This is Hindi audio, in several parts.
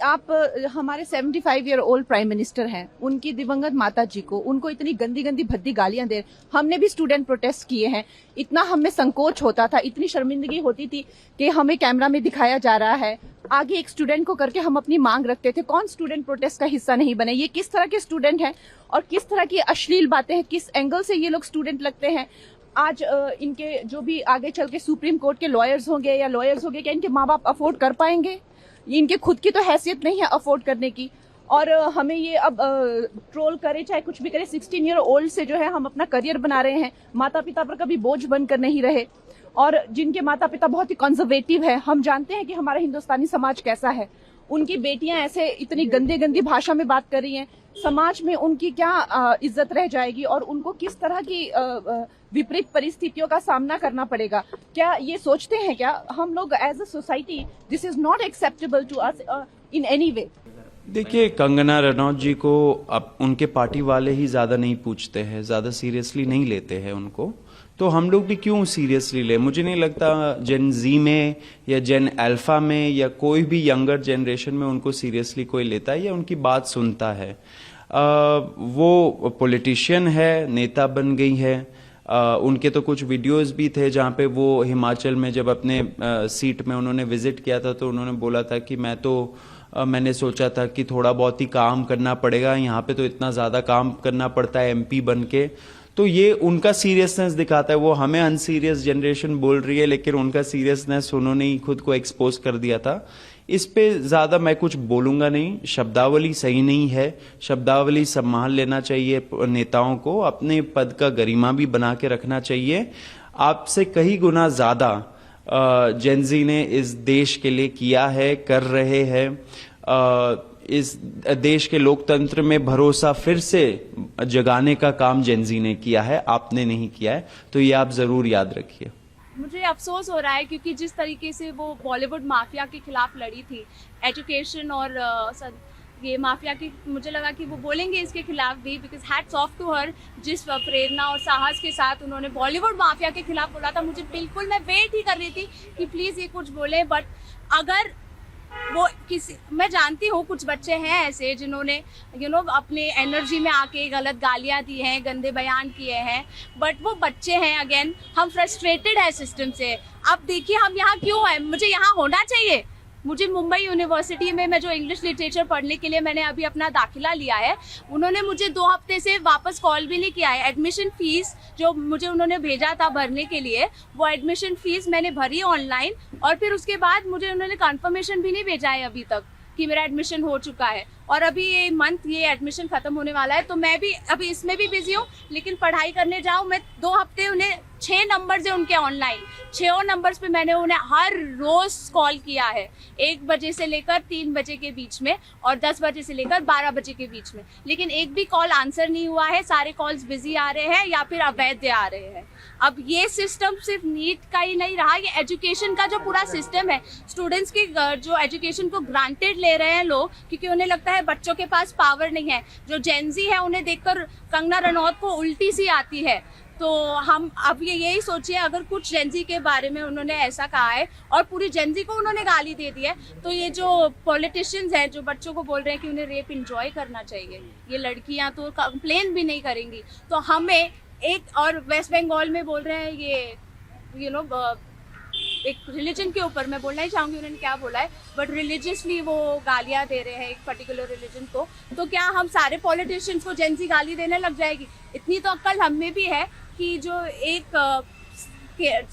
आप हमारे 75 ईयर ओल्ड प्राइम मिनिस्टर हैं, उनकी दिवंगत माता जी को, उनको इतनी गंदी गंदी भद्दी गालियां दे। हमने भी स्टूडेंट प्रोटेस्ट किए हैं, इतना हमें संकोच होता था, इतनी शर्मिंदगी होती थी कि हमें कैमरा में दिखाया जा रहा है, आगे एक स्टूडेंट को करके हम अपनी मांग रखते थे। कौन स्टूडेंट प्रोटेस्ट का हिस्सा नहीं बने? ये किस तरह के स्टूडेंट हैं और किस तरह की अश्लील बातें हैं, किस एंगल से ये लोग स्टूडेंट लगते हैं। आज इनके जो भी आगे चल के सुप्रीम कोर्ट के लॉयर्स होंगे या लॉयर्स होंगे, क्या इनके माँ बाप अफोर्ड कर पाएंगे? इनके खुद की तो हैसियत नहीं है अफोर्ड करने की। और हमें ये अब ट्रोल करे चाहे कुछ भी करे, 16 ईयर ओल्ड से जो है हम अपना करियर बना रहे हैं, माता पिता पर कभी बोझ बनकर नहीं रहे। और जिनके माता पिता बहुत ही कंजर्वेटिव है, हम जानते हैं कि हमारा हिंदुस्तानी समाज कैसा है, उनकी बेटियां ऐसे इतनी गंदी गंदी भाषा में बात कर रही हैं, समाज में उनकी क्या इज्जत रह जाएगी और उनको किस तरह की विपरीत परिस्थितियों का सामना करना पड़ेगा। क्या ये सोचते हैं क्या हम लोग as a society, this is not acceptable to us in any way? देखिए, कंगना रनौत जी को अब उनके पार्टी वाले ही ज़्यादा नहीं पूछते हैं, ज़्यादा सीरियसली नहीं लेते हैं उनको, तो हम लोग भी क्यों सीरियसली ले? मुझे नहीं लगता जेन जी में या जेन अल्फा में या कोई भी यंगर जनरेशन में उनको सीरियसली कोई लेता है या उनकी बात सुनता है। वो पॉलिटिशियन है, नेता बन गई है। उनके तो कुछ वीडियोस भी थे जहाँ पे वो हिमाचल में जब अपने सीट में उन्होंने विजिट किया था तो उन्होंने बोला था कि मैंने सोचा था कि थोड़ा बहुत ही काम करना पड़ेगा, यहाँ पे तो इतना ज़्यादा काम करना पड़ता है एमपी बन के। तो ये उनका सीरियसनेस दिखाता है। वो हमें अनसीरियस जनरेशन बोल रही है, लेकिन उनका सीरियसनेस उन्होंने ही खुद को एक्सपोज कर दिया था। इस पे ज़्यादा मैं कुछ बोलूँगा नहीं। शब्दावली सही नहीं है, शब्दावली संभाल लेना चाहिए नेताओं को, अपने पद का गरिमा भी बना के रखना चाहिए। आपसे कई गुना ज़्यादा जेनजी ने इस देश के लिए किया है, कर रहे हैं। इस देश के लोकतंत्र में भरोसा फिर से जगाने का काम जेनजी ने किया है, आपने नहीं किया है, तो ये आप जरूर याद रखिए। मुझे अफसोस हो रहा है क्योंकि जिस तरीके से वो बॉलीवुड माफिया के खिलाफ लड़ी थी, एजुकेशन और ये माफिया की, मुझे लगा कि वो बोलेंगे इसके खिलाफ भी, because hats off to her, जिस प्रेरणा और साहस के साथ उन्होंने बॉलीवुड माफिया के खिलाफ बोला था। मुझे बिल्कुल, मैं वेट ही कर रही थी कि प्लीज़ ये कुछ बोले, बट अगर वो किसी, मैं जानती हूँ कुछ बच्चे हैं ऐसे जिन्होंने अपने एनर्जी में आके गलत गालियाँ दी हैं, गंदे बयान किए हैं, बट वो बच्चे हैं। अगेन, हम फ्रस्ट्रेटेड है सिस्टम से। अब देखिए हम यहाँ क्यों हैं, मुझे यहाँ होना चाहिए। मुझे मुंबई यूनिवर्सिटी में, मैं जो इंग्लिश लिटरेचर पढ़ने के लिए मैंने अभी अपना दाखिला लिया है, उन्होंने मुझे 2 हफ्ते से वापस कॉल भी नहीं किया है। एडमिशन फीस जो मुझे उन्होंने भेजा था भरने के लिए, वो एडमिशन फीस मैंने भरी ऑनलाइन, और फिर उसके बाद मुझे उन्होंने कंफर्मेशन भी नहीं भेजा है अभी तक कि मेरा एडमिशन हो चुका है। और अभी ये मंथ ये एडमिशन खत्म होने वाला है, तो मैं भी अभी इसमें भी बिजी हूँ, लेकिन पढ़ाई करने जाऊँ मैं 2 हफ्ते, उन्हें 6 नंबर्स है उनके ऑनलाइन, 6 नंबर्स पे मैंने उन्हें हर रोज कॉल किया है, 1 बजे से लेकर 3 बजे के बीच में और 10 बजे से लेकर 12 बजे के बीच में, लेकिन एक भी कॉल आंसर नहीं हुआ है। सारे कॉल्स बिजी आ रहे हैं या फिर अवैध आ रहे हैं। अब ये सिस्टम सिर्फ नीट का ही नहीं रहा, ये एजुकेशन का जो पूरा सिस्टम है, स्टूडेंट्स की जो एजुकेशन को ग्रांटेड ले रहे हैं लोग, क्योंकि उन्हें लगता है बच्चों के पास पावर नहीं है। जो जेनजी है उन्हें देखकर कंगना रनौत को उल्टी सी आती है। तो हम अब यही सोचिए, अगर कुछ जेनजी के बारे में उन्होंने ऐसा कहा है और पूरी जेनजी को उन्होंने गाली दे दी है, तो ये जो पॉलिटिशियंस हैं जो बच्चों को बोल रहे हैं कि उन्हें रेप एंजॉय करना चाहिए, ये लड़कियां तो कंप्लेन भी नहीं करेंगी, तो हमें एक, और वेस्ट बंगाल में बोल रहे हैं ये एक रिलीजन के ऊपर, मैं बोलना ही चाहूँगी उन्होंने क्या बोला है, बट रिलीजियसली वो गालियाँ दे रहे हैं एक पर्टिकुलर रिलीजन को। तो क्या हम सारे पॉलिटिशियंस को जेनजी गाली देने लग जाएगी? इतनी तो अक्ल हम में भी है कि जो एक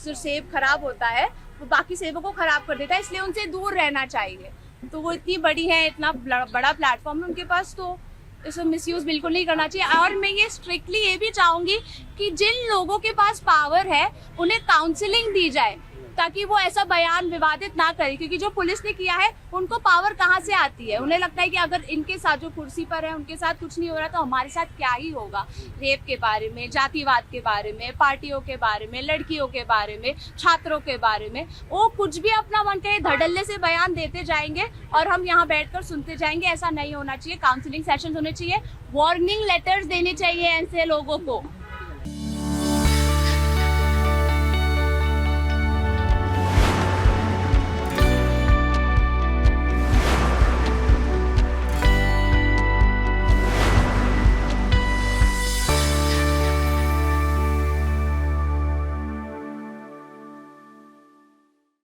जो सेब खराब होता है वो बाकी सेबों को खराब कर देता है, इसलिए उनसे दूर रहना चाहिए। तो वो इतनी बड़ी है, इतना बड़ा प्लेटफॉर्म है उनके पास, तो इसको मिसयूज बिल्कुल नहीं करना चाहिए। और मैं ये स्ट्रिक्टली ये भी चाहूँगी कि जिन लोगों के पास पावर है उन्हें काउंसलिंग दी जाए, ताकि वो ऐसा बयान विवादित ना करे, क्योंकि जो पुलिस ने किया है उनको पावर कहाँ से आती है? उन्हें लगता है कि अगर इनके साथ जो कुर्सी पर है उनके साथ कुछ नहीं हो रहा तो हमारे साथ क्या ही होगा। रेप के बारे में, जातिवाद के बारे में, पार्टियों के बारे में, लड़कियों के बारे में, छात्रों के बारे में, वो कुछ भी अपना मन के धड़ल्ले से बयान देते जाएंगे और हम यहाँ बैठकर सुनते जाएंगे। ऐसा नहीं होना चाहिए। काउंसलिंग सेशन होने चाहिए, वार्निंग लेटर्स देने चाहिए ऐसे लोगों को।